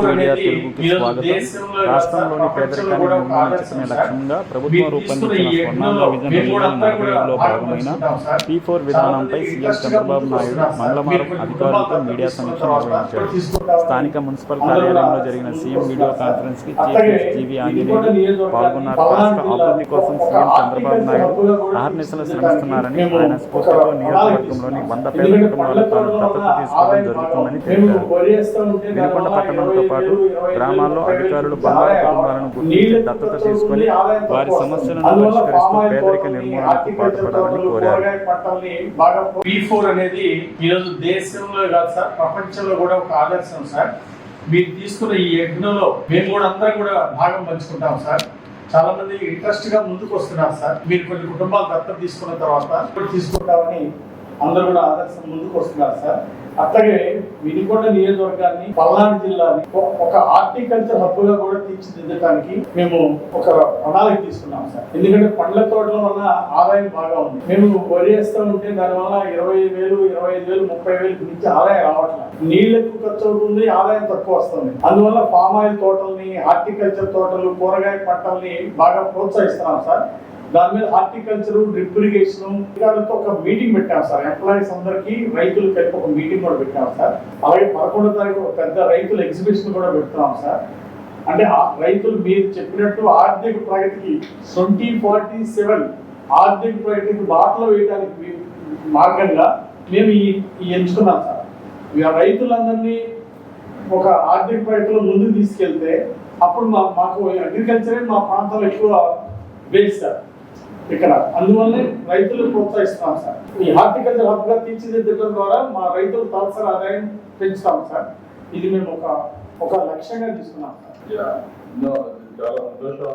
Media తెలుగుకి స్వాగతం. రాష్ట్రంలోని పేదరికాన్ని నిర్మూలించడమే లక్ష్యంగా ప్రభుత్వం రూపొందించిన స్వర్ణాంధ్ర విజన్ 2047లో భాగమైన P4 విధానంపై సీఎం చంద్రబాబు నాయుడు మంగళవారం అధికారులతో మీడియా సమీక్ష నిర్వహించారు. స్థానిక మున్సిపల్ కార్యాలయంలో జరిగిన సీఎం వీడియో కాన్ఫరెన్స్ కి చీఫ్ మినిస్టర్ జీవీ ఆంజనేయులు పాల్గొన్నారు. రాష్ట్ర అభివృద్ధి కోసం సీఎం చంద్రబాబు నాయుడు అహర్నిశలు శ్రమిస్తున్నారని, ఆయన స్ఫూర్తితో నియోజకవర్గంలోని 100 పేద కుటుంబాలు తాను దత్తత తీసుకోవడం జరుగుతుందని తెలిపారు. వినుకొండ పట్టణంతో పాటు గ్రామాల్లో అధికారులు బంగారు కుటుంబాలను గుర్తించి దత్తత తీసుకుని వారి సమస్యలను పరిష్కరిస్తూ పేదరిక నిర్మూలనకు పాటుపడాలని కోరారు. P4 అనేది ఈరోజు దేశంలో కాదు సార్, ప్రపంచంలో కూడా ఒక ఆదర్శం సార్. మీరు తీసుకున్న ఈ యజ్ఞంలో మేము కూడా అందరం కూడా భాగం పంచుకుంటాం సార్. చాలా మంది ఇంట్రెస్ట్ గా ముందుకు వస్తున్నారు సార్. మీరు కొన్ని కుటుంబాలు దత్తత తీసుకున్న తర్వాత తీసుకుంటామని అందరూ కూడా ఆదర్శం ముందుకు వస్తున్నారు సార్. అట్లాగే వినుకొండ నియోజకవర్గాన్ని, పల్నాడు జిల్లాని ఒక హార్టికల్చర్ హబ్ గా కూడా తీర్చిదిద్దడానికి మేము ఒక ప్రణాళిక తీసుకున్నాం సార్. ఎందుకంటే పండ్ల తోటల వల్ల ఆదాయం బాగా ఉంది. మేము వరి వేస్తూ ఉంటే దానివల్ల 20,000, 25,000, 30,000 మించి ఆదాయం రావట్లేదు. నీళ్ళు ఎక్కువ ఖర్చు అవుతుంది, ఆదాయం తక్కువ వస్తుంది. అందువల్ల పామ్ ఆయిల్ తోటల్ని, హార్టికల్చర్ తోటలు, కూరగాయ పంటల్ని బాగా ప్రోత్సహిస్తున్నాం సార్. దాని మీద హార్టికల్చర్, డ్రిప్ ఇరిగేషన్ ఇలాంటితో ఒక మీటింగ్ పెట్టాం సార్. ఎంప్లాయీస్ అందరికి, రైతులు కలిపి ఒక మీటింగ్ కూడా పెట్టాం సార్. అలాగే 11వ తారీఖు ఒక పెద్ద రైతుల ఎగ్జిబిషన్ కూడా పెడుతున్నాం సార్. అంటే రైతులు మీరు చెప్పినట్టు ఆర్థిక ప్రగతికి 2047 ఆర్థిక ప్రగతికి బాటలో వేయడానికి మార్గంగా మేము ఈ ఎంచుకున్నాం సార్. రైతులందరినీ ఒక ఆర్థిక ప్రగతిలో ముందుకు తీసుకెళ్తే అప్పుడు మాకు అగ్రికల్చరే మా ప్రాంతంలో ఎక్కువ బేస్ సార్ ఇక్కడ. అందువల్లే రైతులు ప్రోత్సహిస్తున్నాం సార్. ఈ హార్టికల్చర్ హబ్ గా తీర్చిదిద్దడం ద్వారా మా రైతులు తలసరి ఆదాయం పెంచుతాం సార్. ఇది మేము ఒక లక్ష్యంగా తీసుకున్నాం సార్. చాలా సంతోషం.